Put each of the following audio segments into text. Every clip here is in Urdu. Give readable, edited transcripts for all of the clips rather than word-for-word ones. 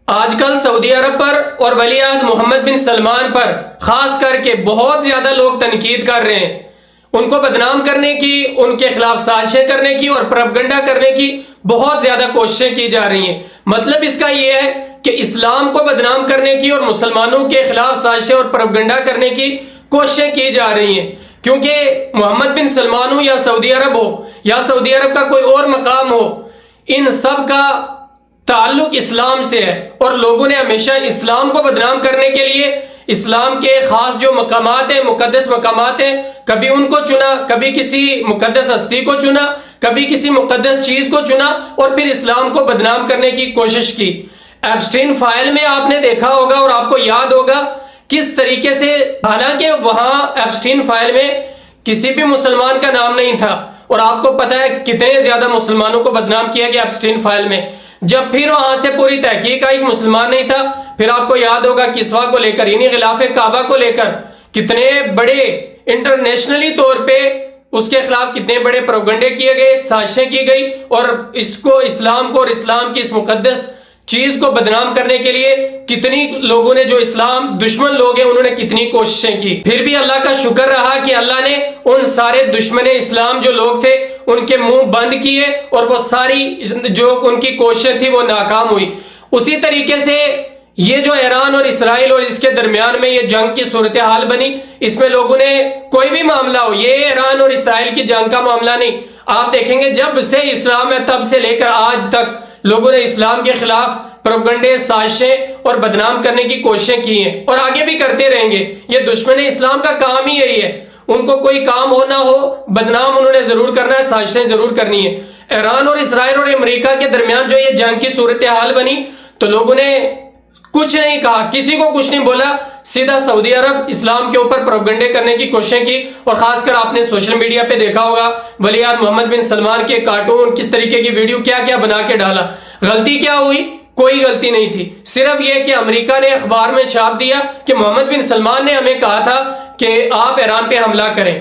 آج کل سعودی عرب پر اور ولی عہد محمد بن سلمان پر خاص کر کے بہت زیادہ لوگ تنقید کر رہے ہیں، ان کو بدنام کرنے کی، ان کے خلاف سازشیں کرنے کی اور پروپیگنڈا کرنے کی بہت زیادہ کوششیں کی جا رہی ہیں۔ مطلب اس کا یہ ہے کہ اسلام کو بدنام کرنے کی اور مسلمانوں کے خلاف سازشیں اور پروپیگنڈا کرنے کی کوششیں کی جا رہی ہیں، کیونکہ محمد بن سلمان ہو یا سعودی عرب ہو یا سعودی عرب کا کوئی اور مقام ہو، ان سب کا تعلق اسلام سے ہے، اور لوگوں نے ہمیشہ اسلام کو بدنام کرنے کے لیے اسلام کے خاص جو مقامات ہیں، مقدس مقامات ہیں، کبھی ان کو چنا، کبھی کسی مقدس ہستی کو چنا، کبھی کسی مقدس چیز کو چنا اور پھر اسلام کو بدنام کرنے کی کوشش کی۔ ایپسٹین فائل میں آپ نے دیکھا ہوگا اور آپ کو یاد ہوگا کس طریقے سے، حالانکہ وہاں ایپسٹین فائل میں کسی بھی مسلمان کا نام نہیں تھا، اور آپ کو پتا ہے کتنے زیادہ مسلمانوں کو بدنام کیا گیا ایپسٹین فائل میں۔ جب پھر وہاں سے پوری تحقیق آئی، مسلمان نہیں تھا، پھر آپ کو یاد ہوگا کسوا کو لے کر، یعنی غلاف کعبہ کو لے کر کتنے بڑے انٹرنیشنلی طور پہ اس کے خلاف کتنے بڑے پروپیگنڈے کیے گئے، سازشیں کی گئی، اور اس کو، اسلام کو اور اسلام کی اس مقدس چیز کو بدنام کرنے کے لیے کتنی لوگوں نے، جو اسلام دشمن لوگ ہیں، انہوں نے کتنی کوششیں کی۔ پھر بھی اللہ کا شکر رہا کہ اللہ نے ان سارے دشمن اسلام جو لوگ تھے ان کے منہ بند کیے، اور وہ ساری جو ان کی کوششیں تھی وہ ناکام ہوئی۔ اسی طریقے سے یہ جو ایران اور اسرائیل اور اس کے درمیان میں یہ جنگ کی صورتحال بنی، اس میں لوگوں نے کوئی بھی معاملہ ہو، یہ ایران اور اسرائیل کی جنگ کا معاملہ نہیں، آپ دیکھیں گے جب سے اسلام ہے تب سے لے کر آج تک لوگوں نے اسلام کے خلاف پروپیگنڈے، سازشیں اور بدنام کرنے کی کوششیں کی ہیں، اور آگے بھی کرتے رہیں گے۔ یہ دشمن اسلام کا کام ہی یہی ہے، ان کو کوئی کام ہو نہ ہو، بدنام انہوں نے ضرور کرنا ہے، سازشیں ضرور کرنی ہے۔ ایران اور اسرائیل اور امریکہ کے درمیان جو یہ جنگ کی صورتحال بنی تو لوگوں نے کچھ نہیں کہا، کسی کو کچھ نہیں بولا، سیدھا سعودی عرب اسلام کے اوپر پروپیگنڈے کرنے کی کوششیں کی، اور خاص کر آپ نے سوشل میڈیا پہ دیکھا ہوگا ولی عہد محمد بن سلمان کے کارٹون، کس طریقے کی ویڈیو کیا کیا بنا کے ڈالا۔ غلطی کیا ہوئی؟ کوئی غلطی نہیں تھی، صرف یہ کہ امریکہ نے اخبار میں چھاپ دیا کہ محمد بن سلمان نے ہمیں کہا تھا کہ آپ ایران پہ حملہ کریں۔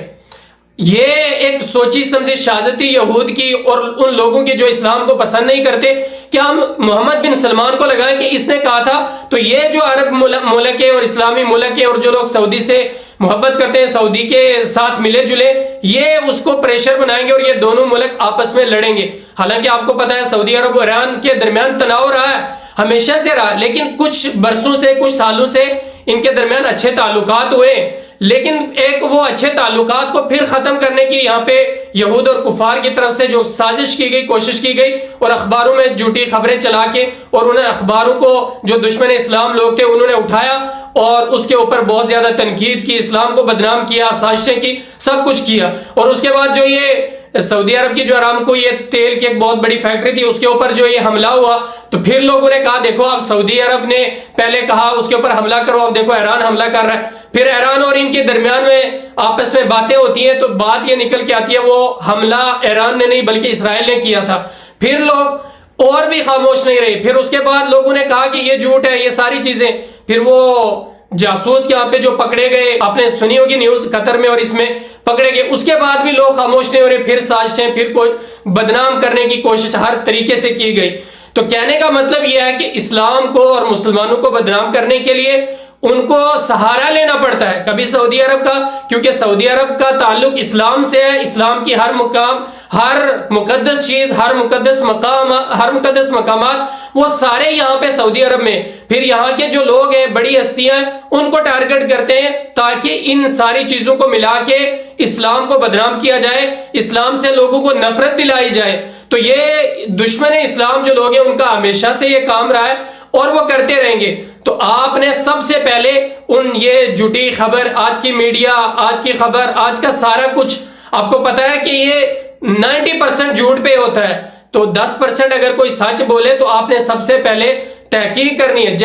یہ ایک سوچی سمجھی شہادت تھی یہود کی اور ان لوگوں کی جو اسلام کو پسند نہیں کرتے، کہ ہم محمد بن سلمان کو لگائیں کہ اس نے کہا تھا، تو یہ جو عرب ملک ہے اور اسلامی ملک ہے اور جو لوگ سعودی سے محبت کرتے ہیں، سعودی کے ساتھ ملے جلے، یہ اس کو پریشر بنائیں گے اور یہ دونوں ملک آپس میں لڑیں گے۔ حالانکہ آپ کو پتا ہے سعودی عرب اور ایران کے درمیان تناؤ رہا ہے، ہمیشہ سے رہا، لیکن کچھ برسوں سے، کچھ سالوں سے ان کے درمیان اچھے تعلقات ہوئے، لیکن ایک وہ اچھے تعلقات کو پھر ختم کرنے کی یہاں پہ یہود اور کفار کی طرف سے جو سازش کی گئی، کوشش کی گئی، اور اخباروں میں جھوٹی خبریں چلا کے، اور انہیں اخباروں کو جو دشمن اسلام لوگ تھے انہوں نے اٹھایا اور اس کے اوپر بہت زیادہ تنقید کی، اسلام کو بدنام کیا، سازشیں کی، سب کچھ کیا۔ اور اس کے بعد جو یہ سعودی عرب کی جو ارامکو، یہ تیل کی ایک بہت بڑی فیکٹری تھی، اس کے اوپر جو یہ حملہ ہوا تو پھر لوگوں نے کہا دیکھو اب سعودی عرب نے پہلے کہا اس کے اوپر حملہ کرو، اب دیکھو ایران حملہ کر رہا ہے۔ پھر ایران اور ان کے درمیان میں آپس میں باتیں ہوتی ہیں تو بات یہ نکل کے آتی ہے وہ حملہ ایران نے نہیں بلکہ اسرائیل نے کیا تھا۔ پھر لوگ اور بھی خاموش نہیں رہے، پھر اس کے بعد لوگوں نے کہا کہ یہ جھوٹ ہے، یہ ساری چیزیں۔ پھر وہ جاسوس یہاں پہ جو پکڑے گئے، آپ نے سنی ہوگی نیوز قطر میں اور اس میں پکڑے گئے، اس کے بعد بھی لوگ خاموش نہیں ہو رہے، پھر سازشیں، پھر کوئی بدنام کرنے کی کوشش ہر طریقے سے کی گئی۔ تو کہنے کا مطلب یہ ہے کہ اسلام کو اور مسلمانوں کو بدنام کرنے کے لیے ان کو سہارا لینا پڑتا ہے، کبھی سعودی عرب کا، کیونکہ سعودی عرب کا تعلق اسلام سے ہے، اسلام کی ہر مقام، ہر مقدس چیز، ہر مقدس مقام، ہر مقدس مقامات وہ سارے یہاں پہ سعودی عرب میں۔ پھر یہاں کے جو لوگ ہیں، بڑی ہستیاں ہیں، ان کو ٹارگٹ کرتے ہیں تاکہ ان ساری چیزوں کو ملا کے اسلام کو بدنام کیا جائے، اسلام سے لوگوں کو نفرت دلائی جائے۔ تو یہ دشمن اسلام جو لوگ ہیں ان کا ہمیشہ سے یہ کام رہا ہے اور وہ کرتے رہیں گے۔ تو آپ نے سب سے پہلے ان یہ جھوٹی خبر، آج کی میڈیا، آج کی خبر، آج کا سارا کچھ آپ کو پتا ہے کہ یہ 90% جھوٹ پہ ہوتا ہے، تو 10% اگر کوئی سچ بولے تو آپ نے سب سے پہلے تحقیق کرنی ہے۔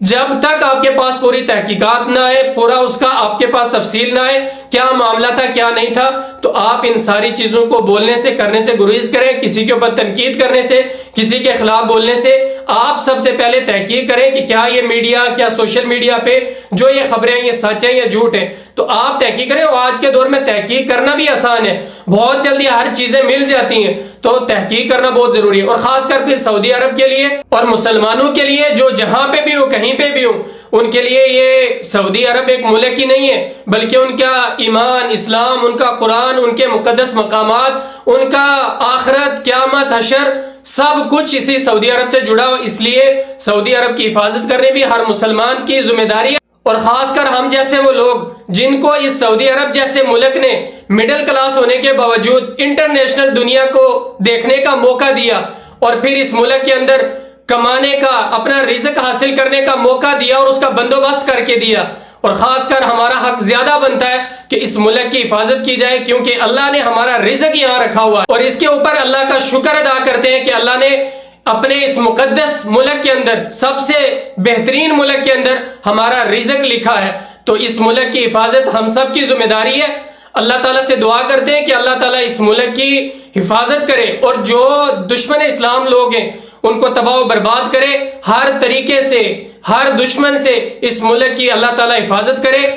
جب تک آپ کے پاس پوری تحقیقات نہ آئے، پورا اس کا آپ کے پاس تفصیل نہ آئے، کیا معاملہ تھا کیا نہیں تھا، تو آپ ان ساری چیزوں کو بولنے سے، کرنے سے گریز کریں۔ کسی کے اوپر تنقید کرنے سے، کسی کے خلاف بولنے سے آپ سب سے پہلے تحقیق کریں کہ کیا یہ میڈیا، کیا سوشل میڈیا پہ جو یہ خبریں ہیں یہ سچ ہیں یا جھوٹ ہیں. تو آپ تحقیق کریں. اور آج کے دور میں تحقیق کرنا بھی آسان ہے، بہت جلدی ہر چیزیں مل جاتی ہیں، تو تحقیق کرنا بہت ضروری ہے. اور خاص کر پھر سعودی عرب کے لیے اور مسلمانوں کے لیے جو جہاں پہ بھی ہو، کہیں پہ بھی ہو، ان کے لیے یہ سعودی عرب ایک ملک ہی نہیں ہے، بلکہ ان کا ایمان، اسلام، ان کا قرآن، ان کے مقدس مقامات، ان کا آخرت، قیامت، حشر، سب کچھ اسی سعودی عرب سے جڑا ہوا. اس لیے سعودی عرب کی حفاظت کرنے بھی ہر مسلمان کی ذمہ داری ہے. اور خاص کر ہم جیسے وہ لوگ جن کو اس سعودی عرب جیسے ملک نے مڈل کلاس ہونے کے باوجود انٹرنیشنل دنیا کو دیکھنے کا موقع دیا، اور پھر اس ملک کے اندر کمانے کا، اپنا رزق حاصل کرنے کا موقع دیا اور اس کا بندوبست کر کے دیا. اور خاص کر ہمارا حق زیادہ بنتا ہے کہ اس ملک کی حفاظت کی جائے، کیونکہ اللہ نے ہمارا رزق یہاں رکھا ہوا ہے. اور اس کے اوپر اللہ کا شکر ادا کرتے ہیں کہ اللہ نے اپنے اس مقدس ملک کے اندر، سب سے بہترین ملک کے اندر ہمارا رزق لکھا ہے. تو اس ملک کی حفاظت ہم سب کی ذمہ داری ہے. اللہ تعالیٰ سے دعا کرتے ہیں کہ اللہ تعالیٰ اس ملک کی حفاظت کرے، اور جو دشمن اسلام لوگ ہیں ان کو تباہ و برباد کرے. ہر طریقے سے، ہر دشمن سے اس ملک کی اللہ تعالیٰ حفاظت کرے.